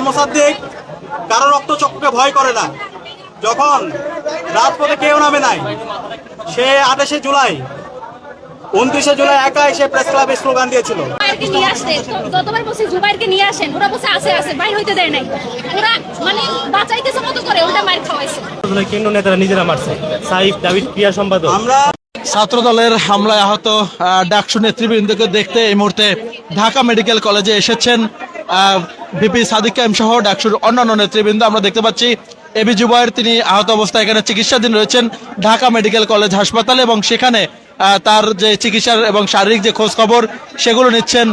মোসাদ্দেক কারো রক্তচক্ষুকে ভয় করে না। যখন রাজপথে কেউ নামে নাই, সে 28শে জুলাই 29শে জুলাই একা এসে প্রেস ক্লাবে স্লোগান দিয়েছিল। যতবার বলছি জুবাইরকে নিয়ে আসেন, ওরা বলছে আছে আছে, বাইর হইতে দেয় নাই। ওরা মানে বাঁচাইতেছে মতো করে ওটা মার খাওয়াইছে। কেন্দ্র নেতারা নিজেরা মারছে। সাইফ দাবিদ ক্রিয়া সম্পাদক। আমরা ছাত্র দলের হামলায় আহত ডাকসু নেতৃবৃন্দকে দেখতে এই মুহূর্তে ঢাকা মেডিকেল কলেজে এসেছেন ভিপি সাদিক কায়েম সহ ডাকসুর অন্যান্য নেতৃবৃন্দ। আমরা দেখতে পাচ্ছি এবি জুবায়ের, তিনি আহত অবস্থায় এখানে চিকিৎসাধীন রয়েছেন ঢাকা মেডিকেল কলেজ হাসপাতালে, এবং সেখানে তার যে চিকিৎসার এবং শারীরিক যে খোঁজ খবর সেগুলো নিচ্ছেন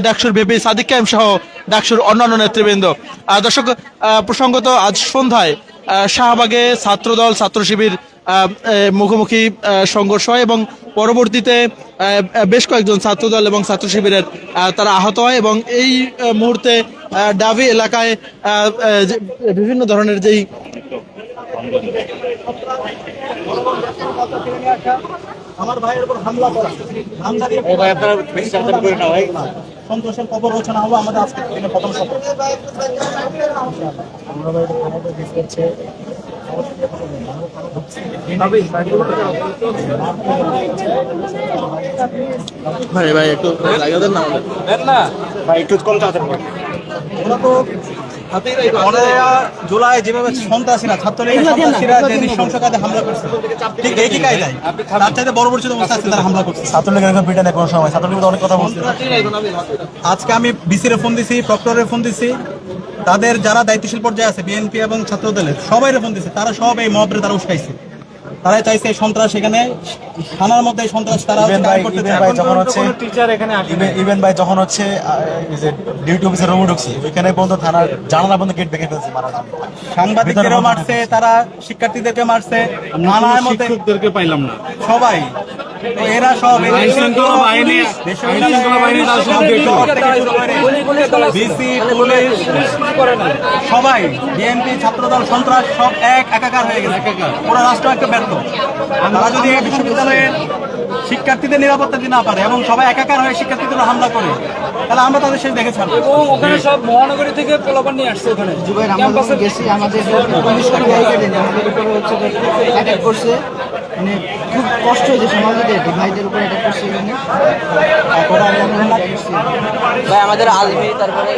ডাকসুর ভিপি সাদিক কায়েম সহ ডাকসুর অন্যান্য নেতৃবৃন্দ। দর্শক, প্রসঙ্গত আজ সন্ধ্যায় শাহবাগে ছাত্রদল ছাত্র শিবির মুখোমুখি সংঘর্ষ হয় এবং পরবর্তীতে বেশ কয়েকজন ছাত্রদল এবং ছাত্র শিবিরের তারা আহত হয়, এবং এই মুহূর্তে ডাভি এলাকায় বিভিন্ন ধরনের যেই আমার ভাইয়ের উপর হামলা করা, সন্তোষের কবর রচনা হলো আমাদের আজকে প্রথম শপথ। ভাই ভাই একটু লাগিয়ে দেন না ভাই, একটু কম চাচ্ছেন। ওরা তো 15 জুলাই যেভাবে সন্ত্রাসীরা ছাত্রলীগের সন্ত্রাসীরা যে নৃশংসকারী হামলা করছে, ঠিক একই কায়দায় তার চাইতে বড় পরিচিত অবস্থা আছে তারা হামলা করছে। ছাত্রলীগের ব্রিটেনে কোনো সময় ছাত্রলীগের অনেক কথা বলছে। আজকে আমি বিসিরে ফোন দিছি, প্রক্টরে ফোন দিছি, তাদের যারা দায়িত্বশীল পর্যায়ে আছে বিএনপি এবং ছাত্র দলের সবাইরে ফোন দিছে। তারা সব এই মবরে তারা উস্কাইছে। তারাই চাইছে সন্ত্রাস এখানে থানার মধ্যে সন্ত্রাস তারা ইভেন ভাই যখন হচ্ছে ডিউটি অফিসার রুমে ঢুকছি, ওইখানে পর্যন্ত থানার জানালা বন্ধ গেট ভেঙে ফেলছে, সাংবাদিকদেরও মারছে, তারা শিক্ষার্থীদেরকে মারছে, থানার মধ্যে পাইলাম না সবাই। এরা সব সবাই বিএনপি ছাত্রদল সন্ত্রাস সব একাকার হয়ে গেছে। পুরো রাষ্ট্র একটা ব্যর্থ। তারা যদি এই বিশ্ববিদ্যালয়ের শিক্ষার্থীদের নিরাপত্তা দিতে না পারে এবং সবাই একাকার হয়ে শিক্ষার্থীদের হামলা করে, তাহলে আমরা তাদের শেষ দেখে ছাড়বো। ওখানে সব মহানগরী থেকে পোলাপান নিয়ে আসছে। ওখানে আমরা গেছি, আমাদের অ্যাটাক করছে, মানে খুব কষ্ট হয়েছে সমাজের ভাইদের উপর অ্যাটাক করছে। ভাই আমাদের আলমি তারপরে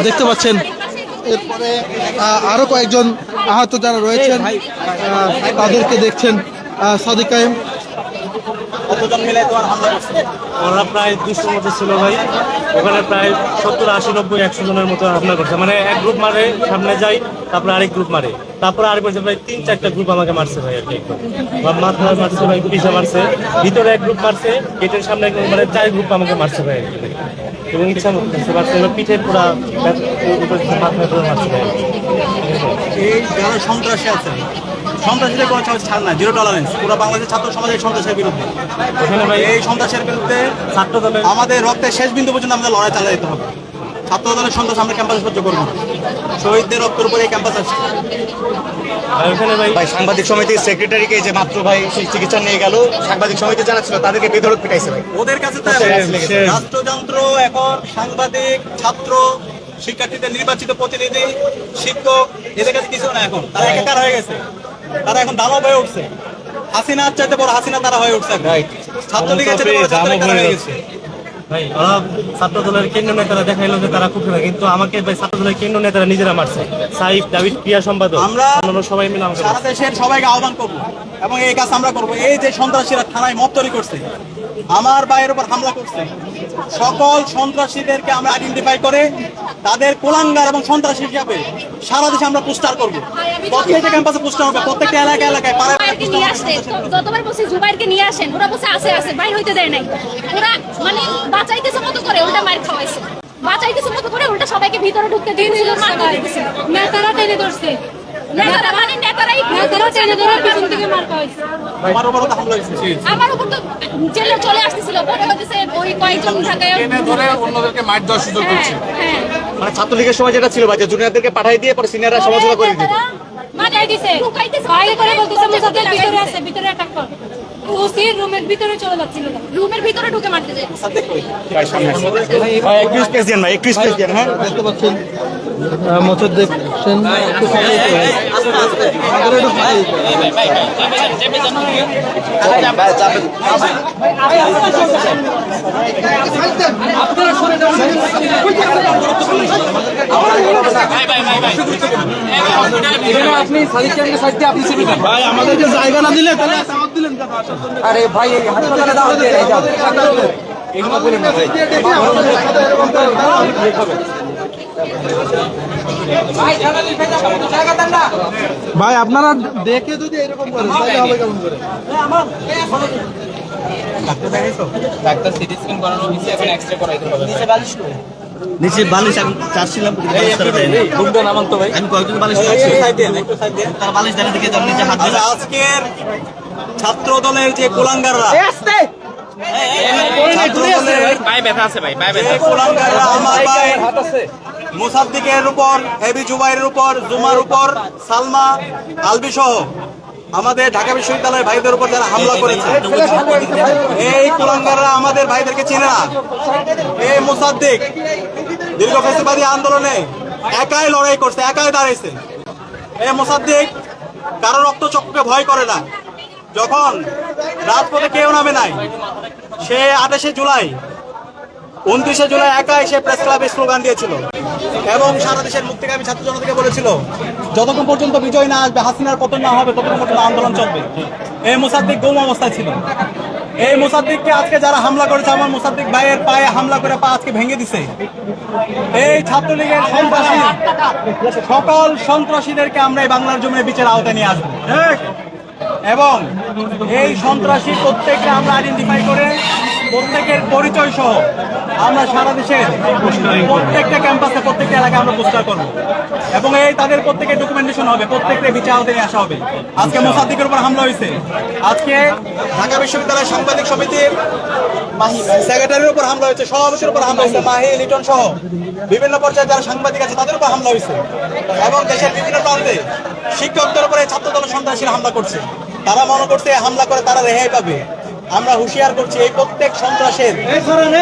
দেখতে পাচ্ছেন। এরপরে আরো কয়েকজন আহত যারা রয়েছেন তাদেরকে দেখছেন সাদিক কায়েম। ওরা প্রায় 200 মতো ছিল ভাই। ওখানে প্রায় 70, 80, 90, 100 জনের মতো হামলা করছে। মানে এক গ্রুপ মারে, সামনে যাই, তারপরে আরেক গ্রুপ মারে, তারপরে আরেক বলছে প্রায় 3-4টা গ্রুপ আমাকে মারছে ভাই। আর কি মাথায় মারছে ভাই, পিছা মারছে, ভিতরে এক গ্রুপ মারছে, গেটের সামনে মানে 4 গ্রুপ আমাকে মারছে ভাই। এবং ইচ্ছা মারছে, পিঠে পুরা মাথায় পুরো মারছে ভাই। এই যারা সন্ত্রাসী আছে, সন্ত্রাসীদের কোনো ছাড় না, জিরো টলারেন্স। পুরো বাংলাদেশের ছাত্র সমাজের সন্ত্রাসের বিরুদ্ধে, এই সন্ত্রাসের বিরুদ্ধে ছাত্র দলের আমাদের রক্তের শেষ বিন্দু পর্যন্ত আমাদের লড়াই চালিয়ে যেতে হবে। ছাত্র দলের সন্ত্রাস আমরা ক্যাম্পাসে সহ্য করবো না। শহীদদের রক্তের উপরে এই ক্যাম্পাস আসছে। ভাই সাংবাদিক সমিতির সেক্রেটারিকে যে মাত্র ভাই চিকিৎসা নিয়ে গেল, সাংবাদিক সমিতি জানা ছিল, তাদেরকে বেধড়ক পিটাইছে ভাই। ওদের কাছে তো রাষ্ট্রযন্ত্র এখন সাংবাদিক, ছাত্র, শিক্ষার্থীদের নির্বাচিত প্রতিনিধি, শিক্ষক, এদের কাছে কিছু না। এখন তারা একাকার হয়ে গেছে, তারা এখন দানব হয়ে উঠছে। হাসিনার চাইতে বড় হাসিনা তারা হয়ে উঠছে। ছাত্রলীগের চাইতে বড় ছাত্রলীগ তারা হয়ে গেছে ভাই। ওরা ছাত্র দলের কেন্দ্র নেতারা দেখাইলো যে তারা খুব ভালো, কিন্তু আমাকে ভাই ছাত্র দলের কেন্দ্র নেতারা নিজেরা মারছে। সাইফ দাবিদ ক্রিয়া সম্পাদক, আমরা সবাই মিলে আমাকে সারা দেশের সবাইকে আহ্বান করবো এবং এই কাজ আমরা করবো। এই যে সন্ত্রাসীরা থানায় মব তৈরি করছে, আমার ভাইয়ের উপর হামলা করছে, সকল সন্ত্রাসীদেরকে আমরা আইডেন্টিফাই করে তাদের কুলাঙ্গার এবং সন্ত্রাসী হিসাবে সারা দেশে আমরা পোস্টার করবো। প্রত্যেকটা ক্যাম্পাসে পোস্টার হবে, প্রত্যেকটা এলাকায় যতবার বলছি জুবাইরকে নিয়ে আসেন, ওরা বলছে আছে আছে, বাইর হইতে দেয় নাই। ওরা মানে বাঁচাইতেছে মতো করে উল্টা মার খাওয়াইছে, বাঁচাইতেছে মতো করে উল্টা সবাইকে ভিতরে ঢুকতে দিয়েছিল। নেতারা টেনে ধরছে, নেতারা মানে নেতারাই টেনে ধরে পিছন থেকে মার খাওয়াইছে। আমার উপর তো হামলা হয়েছে, আমার উপর তো জেলে চলে আসতেছিল, পরে হচ্ছে ওই কয়েকজন ঢাকায় টেনে ধরে অন্যদেরকে মার দেওয়ার সুযোগ করছে। হ্যাঁ, মানে ছাত্রলীগের সময় যেটা ছিল ভাই, যে জুনিয়রদেরকে পাঠাই দিয়ে পরে সিনিয়ররা সমালোচনা করে দিত। মাথায় দিছে, বাইরে করে বলতেছে মুসাদের ভিতরে আছে, ভিতরে অ্যাটাক কর। ওসি রুমের ভিতরে চলে যাচ্ছিল, রুমের ভিতরে ঢুকে মারতে যায়। ভাই 21 পেজ দেন ভাই, 21 পেজ দেন। হ্যাঁ দেখতে পাচ্ছেন মোসাদ্দেক হোসেন একটু সামনে একটু ভাই। আমাদের একটু সামনে দিতে হবে। আপনি সাদিক খানকে সাইড দিয়ে আপনি ছিলেন ভাই আমাদেরকে জায়গা না দিলে তাহলে সামনে দিলেন কেন? আরে ভাই এই হাসপাতালে দাও দিয়ে এই যাও এগুলো বলেন না ভাই ভাই আপনারা দেখে যদি এরকম করেন তাহলে হবে কেমন করে? ডাক্তার সিটি স্ক্যান করানো হয়েছে, এখন এক্সরে করাইতে হবে। নিচে বালিশ আমি চাচ্ছিলাম দুটো নামান তো ভাই। আমি কয়েকজন বালিশ চাচ্ছি তার বালিশ দেন দিকে যান নিচে হাত আচ্ছা, আজকের ছাত্র দলের যে কুলাঙ্গাররা, ছাত্র দলের পায়ে ব্যথা আছে ভাই, পায়ে যে ব্যথা। কুলাঙ্গাররা আমার ভাই মোসাদ্দিকের উপর, এবি জুবাইরের উপর, জুমার উপর, সালমা, আলবি সহ আমাদের ঢাকা বিশ্ববিদ্যালয়ের ভাইদের উপর যারা হামলা করেছে, এই কুলাঙ্গাররা আমাদের ভাইদেরকে চেনে না। এই মোসাদ্দিক দীর্ঘ ফ্যাসিবাদী আন্দোলনে একাই লড়াই করছে, একাই দাঁড়াইছে। এই মোসাদ্দিক কারো রক্তচক্ষুকে ভয় করে না। যখন রাজপথে কেউ নামে নাই, সে 28শে জুলাই, 29শে জুলাই একাই সে প্রেস ক্লাবে স্লোগান দিয়েছিল এবং সারা দেশের মুক্তিকামী ছাত্র জনতাকে বলেছিল যতক্ষণ পর্যন্ত বিজয় না আসবে, হাসিনার পতন না হবে, ততক্ষণ পর্যন্ত আন্দোলন চলবে। এই মোসাদ্দিক গুম অবস্থায় ছিল। এই মোসাদ্দিককে আজকে যারা হামলা করেছে, আমার মোসাদ্দিক ভাইয়ের পায়ে হামলা করে পা আজকে ভেঙে দিছে। এই ছাত্রলীগের সন্ত্রাসী, সকল সন্ত্রাসীদেরকে আমরা এই বাংলার জমিনে বিচার আওতায় নিয়ে আসবো এবং এই সন্ত্রাসী প্রত্যেককে আমরা আইডেন্টিফাই করে প্রত্যেকের পরিচয় সহ আমরা সারা দেশের প্রত্যেকটা ক্যাম্পাসে, প্রত্যেকটা এলাকায় আমরা পোস্টার করবো এবং এই তাদের প্রত্যেকের ডকুমেন্টেশন হবে, প্রত্যেকটা বিচার আওতায় নিয়ে আসা হবে। আজকে মোসাদ্দিকের উপর হামলা হয়েছে, আজকে ঢাকা বিশ্ববিদ্যালয়ের সাংবাদিক সমিতির সেক্রেটারির উপর হামলা হয়েছে, সভাপতির উপর হামলা হয়েছে, মাহি লিটন সহ বিভিন্ন পর্যায়ে যারা সাংবাদিক আছে তাদের উপর হামলা হয়েছে এবং দেশের বিভিন্ন প্রান্তে শিক্ষকদের উপরে ছাত্র দল সন্ত্রাসীরা হামলা করছে। তারা মনে করছে হামলা করে তারা রেহাই পাবে। আমরা হুঁশিয়ার করছি, এই প্রত্যেক সন্ত্রাসের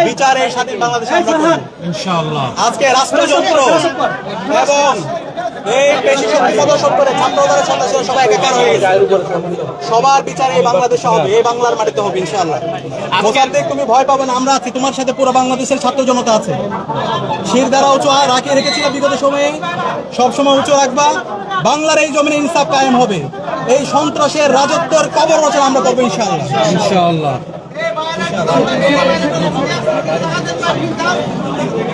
বিচার এই স্বাধীন বাংলাদেশে আমরা করব ইনশাআল্লাহ। আজকে রাষ্ট্রযন্ত্র এবং এই পেশি শক্তি প্রদর্শন করে ছাত্র দলের সন্ত্রাসীরা সবাই একাকার হয়ে গেছে। সবার বিচার এই বাংলাদেশে হবে, এই বাংলার মাটিতে হবে ইনশাআল্লাহ। মোসাদ্দেক, তুমি ভয় পাবে না, আমরা আছি, তোমার সাথে পুরো বাংলাদেশের ছাত্র জনতা আছে। শির দ্বারা উঁচু রাখিয়ে রেখেছিল বিগত সময়ে, সবসময় উঁচু রাখবা। বাংলার এই জমিনে ইনসাফ কায়েম হবে। এই সন্ত্রাসের রাজত্বের কবর রচনা আমরা করবো ইনশাআল্লাহ ইনশাআল্লাহ।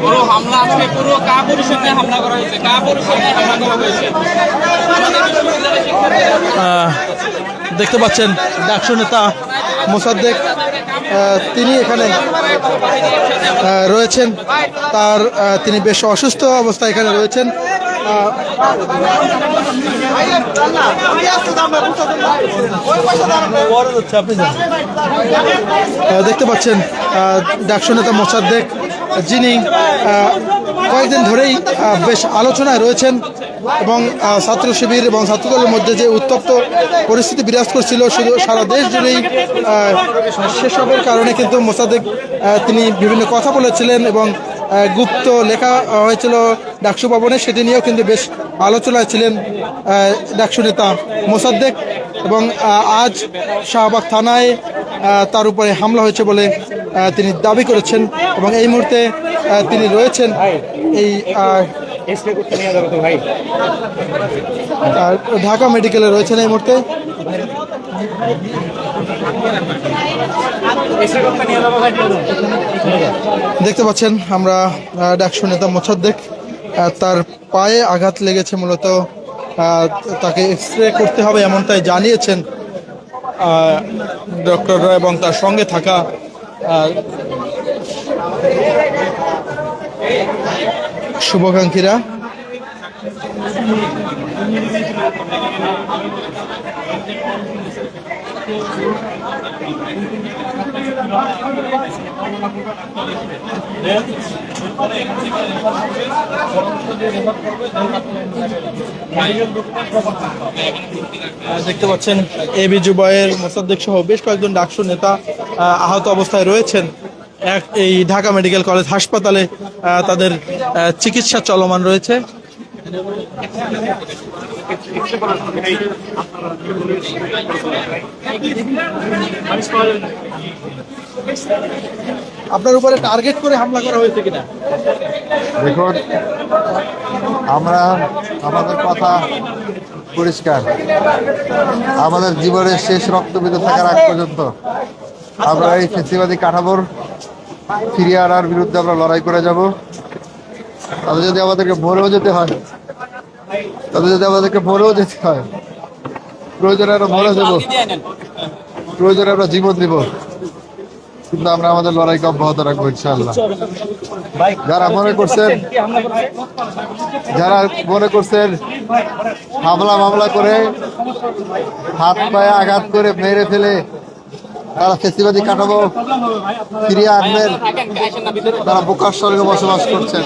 পুরো হামলা আজকে পুরো কাপুরুষের নিয়ে হামলা করা হয়েছে, কাপুরুষের নিয়ে হামলা করা হয়েছে। দেখতে পাচ্ছেন ডাকসু নেতা মোসাদ্দেক, তিনি এখানে রয়েছেন। তিনি বেশ অসুস্থ অবস্থায় এখানে রয়েছেন। দেখতে পাচ্ছেন ডাকসু নেতা মোসাদ্দেক, যিনি কয়েকদিন ধরেই বেশ আলোচনায় রয়েছেন এবং ছাত্র শিবির এবং ছাত্রদলের মধ্যে যে উত্তপ্ত পরিস্থিতি বিরাজ করছিল শুধু সারা দেশ জুড়েই, সেসবের কারণে কিন্তু মোসাদ্দেক তিনি বিভিন্ন কথা বলেছিলেন এবং গুপ্ত লেখা হয়েছিল ডাকসু ভবনে, সেটি নিয়েও কিন্তু বেশ আলোচনায় ছিলেন ডাকসু নেতা মোসাদ্দেক। এবং আজ শাহবাগ থানায় তার উপরে হামলা হয়েছে বলে তিনি দাবি করেছেন এবং এই মুহূর্তে তিনি রয়েছেন এই ঢাকা মেডিকেলে রয়েছেন এই মুহূর্তে। দেখতে পাচ্ছেন আমরা ডাকসু নেতা মোসাদ্দেক, তার পায়ে আঘাত লেগেছে, মূলত তাকে এক্সরে করতে হবে এমনটাই জানিয়েছেন ডক্টররা এবং তার সঙ্গে থাকা শুভাকাঙ্ক্ষীরা। দেখতে পাচ্ছেন এবি জুবায়ের, মোসাদ্দেক সহ বেশ কয়েকজন ডাকসু নেতা আহত অবস্থায় রয়েছেন। এই ঢাকা মেডিকেল কলেজ হাসপাতালে তাদের চিকিৎসা চলমান রয়েছে। আপনার উপরে টার্গেট করে হামলা করা হয়েছে কিনা? দেখুন, আমরা আমাদের কথা পরিষ্কার, আমাদের জীবনের শেষ রক্তবিন্দু থাকার আগ পর্যন্ত আমরা এই ফেসিবাদী কাঠামোর ফিরিয়ে আনার বিরুদ্ধে আমরা লড়াই করে যাব। তাদের যদি আমাদেরকে মরেও যেতে হয়, প্রয়োজনে আমরা মরে যাব, প্রয়োজনে আমরা জীবন দিব, কিন্তু আমরা আমাদের লড়াইকে অব্যাহত রাখবো ইনশাআল্লাহ। যারা মনে করছেন হামলা করে হাত পায়ে আঘাত করে মেরে ফেলে তারা ফেসিবাদী কাঠামো ফিরিয়ে আনবেন, তারা বোকার স্বর্গে বসবাস করছেন।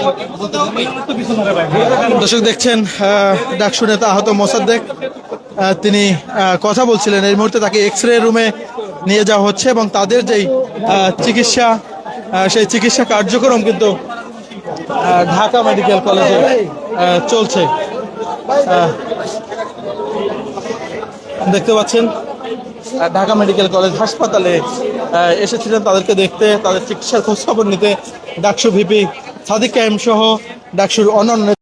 দর্শক দেখছেন ডাকসু নেতা আহত মোসাদ্দেক, তিনি কথা বলছিলেন। এই মুহূর্তে তাকে এক্স রে রুমে নিয়ে যাওয়া হচ্ছে এবং তাদের যেই চিকিৎসা, সেই চিকিৎসা কার্যক্রম কিন্তু ঢাকা মেডিকেল কলেজে চলছে। দেখতে পাচ্ছেন ঢাকা মেডিকেল কলেজ হাসপাতালে এসেছিলেন তাদেরকে দেখতে, তাদের চিকিৎসার খোঁজ খবর নিতে ডাকসু ভিপি সাদিক কায়েম সহ ডাকসুর অন্যান্য